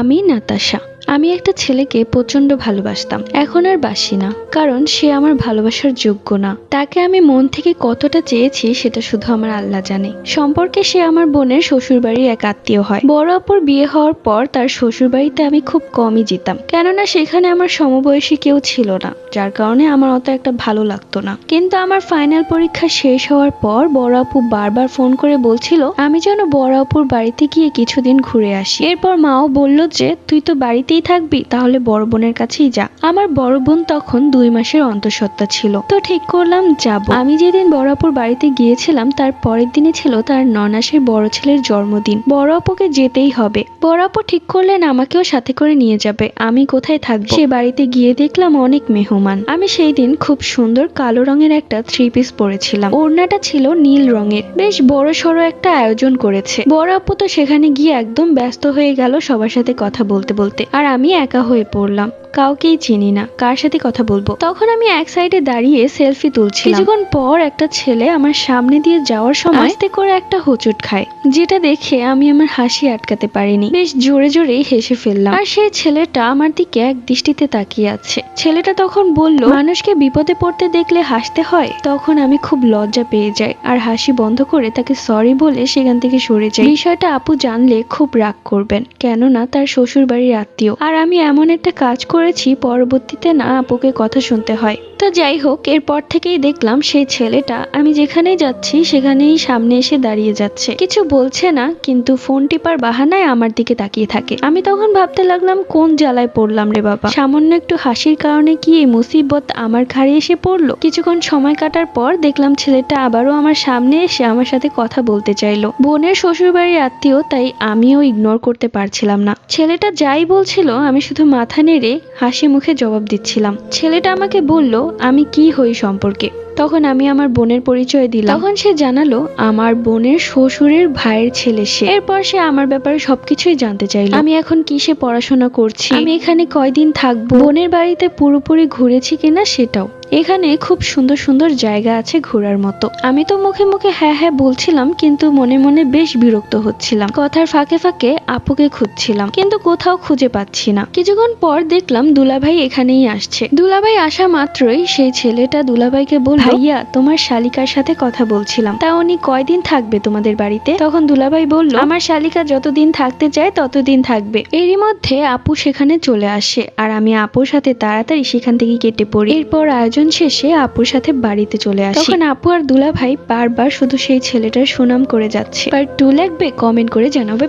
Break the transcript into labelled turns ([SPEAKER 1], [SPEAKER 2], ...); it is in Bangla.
[SPEAKER 1] আমি নাতাশা। আমি একটা ছেলেকে প্রচন্ড ভালোবাসতাম, এখন আর বাসি না, কারণ সে আমার ভালোবাসার যোগ্য না। তাকে আমি মন থেকে কতটা চেয়েছি সেটা শুধু আমার আল্লাহ জানে। সম্পর্কে সে আমার বোনের শ্বশুরবাড়ির এক আত্মীয় হয়। বড় আপুর বিয়ে হওয়ার পর তার শ্বশুরবাড়িতে আমি খুব কমই যেতাম, কেননা সেখানে আমার সমবয়সী কেউ ছিল না, যার কারণে আমার অত একটা ভালো লাগতো না। কিন্তু আমার ফাইনাল পরীক্ষা শেষ হওয়ার পর বড় আপু বারবার ফোন করে বলছিল আমি যেন বড় আপুর বাড়িতে গিয়ে কিছুদিন ঘুরে আসি। এরপর মাও বলল যে তুই তো বাড়িতেই থাকবি, তাহলে বড় বোনের কাছেই যা। আমার বড় বোন তখন 2 মাসের অন্তঃসত্ত্বা ছিল, তো ঠিক করলাম যাব। আমি যেদিন বড় আপুর বাড়িতে গিয়েছিলাম তার পরের দিনে ছিল তার ননাসের বড় ছেলের জন্মদিন। বড় আপুকে যেতেই হবে। বড় আপু ঠিক করলেন আমাকেও সাথে করে নিয়ে যাবে। আমি কোথায় থাকবো? সে বাড়িতে গিয়ে দেখলাম অনেক মেহমান। আমি সেই দিন খুব সুন্দর কালো রঙের একটা 3 পিস পরেছিলাম, ওড়নাটা ছিল নীল রঙের। বেশ বড় সড়ো একটা আয়োজন করেছে। বড় আপু তো সেখানে গিয়ে একদম ব্যস্ত হয়ে গেল সবার সাথে কথা বলতে বলতে, আর আমি একা হয়ে পড়লাম। কাউকেই চিনি না, কার সাথে কথা বলবো। তখন আমি এক সাইডে দাঁড়িয়ে সেলফি তুলছি। কিছুক্ষণ পর একটা ছেলে আমার সামনে দিয়ে যাওয়ার সময় আস্তে করে একটা হোঁচট খায়, যেটা দেখে আমি আমার হাসি আটকাতে পারিনি। বেশ জোরে জোরেই হেসে ফেললাম, আর সেই ছেলেটা আমার দিকে এক দৃষ্টিতে তাকিয়ে আছে। ছেলেটা তখন বলল মানুষকে বিপদে পড়তে দেখলে হাসতে হয়। তখন আমি খুব লজ্জা পেয়ে যাই, আর হাসি বন্ধ করে তাকে সরি বলে সেখান থেকে সরে যাই। বিষয়টা আপু জানলে খুব রাগ করবেন, কেননা তার শ্বশুর বাড়ির আত্মীয়, আর আমি এমন একটা কাজ করেছি পরবর্তীতে না আপুকে কথা শুনতে হয়। তো যাই হোক, এরপর থেকেই দেখলাম সেই ছেলেটা আমি যেখানেই যাচ্ছি সেখানেই সামনে এসে দাঁড়িয়ে যাচ্ছে, কিছু বলছে না, কিন্তু ফোন টিপার বাহানায় আমার দিকে তাকিয়ে থাকে। আমি তখন ভাবতে লাগলাম কোন জ্বালায় পড়লাম রে বাবা, সামান্য একটু হাসির কারণে কি এই মুসিবত আমার ঘাড়ে এসে পড়লো। কিছুক্ষণ সময় কাটার পর দেখলাম ছেলেটা আবারও আমার সামনে এসে আমার সাথে কথা বলতে চাইলো। বোনের শ্বশুরবাড়ির আত্মীয়, তাই আমিও ইগনোর করতে পারছিলাম না। ছেলেটা যাই বলছিল আমি শুধু মাথা নেড়ে হাসি মুখে জবাব দিচ্ছিলাম। ছেলেটা আমাকে বলল আমি কি হই সম্পর্কে। তখন আমি আমার বোনের পরিচয় দিলাম। তখন সে জানালো আমার বোনের শ্বশুরের ভাইয়ের ছেলে সে। এরপর সে আমার ব্যাপারে সবকিছুই জানতে চাইলো। আমি এখন কিসে পড়াশোনা করছি, আমি এখানে কয়দিন থাকবো, বোনের বাড়িতে পুরোপুরি ঘুরেছি কিনা সেটাও। এখানে খুব সুন্দর সুন্দর জায়গা আছে ঘোরার মতো। আমি তো মুখে মুখে হ্যাঁ হ্যাঁ বলছিলাম, কিন্তু মনে মনে বেশ বিরক্ত হচ্ছিলাম। কথার ফাঁকে ফাঁকে আপুকে খুঁজছিলাম, কিন্তু কোথাও খুঁজে পাচ্ছি না। কিছুক্ষণ পর দেখলাম দুলাভাই এখানেই আসছে। দুলাভাই আসা মাত্রই সেই ছেলেটা দুলাভাইকে বলল ভাইয়া তোমার শালিকার সাথে কথা বলছিলাম, তা উনি কয়দিন থাকবে তোমাদের বাড়িতে? তখন দুলাভাই বলল আমার শালিকা যতদিন থাকতে চায় ততদিন থাকবে। এরই মধ্যে আপু সেখানে চলে আসে, আর আমি আপুর সাথে তাড়াতাড়ি সেখান থেকে কেটে পড়ি। এরপর আয়োজন শেষে আপুর সাথে বাড়িতে চলে আসি। তখন আপু আর দুলাভাই বারবার শুধু সেই ছেলেটার সুনাম করে যাচ্ছে। পার্ট 2 লাগবে কমেন্ট করে জানাবে।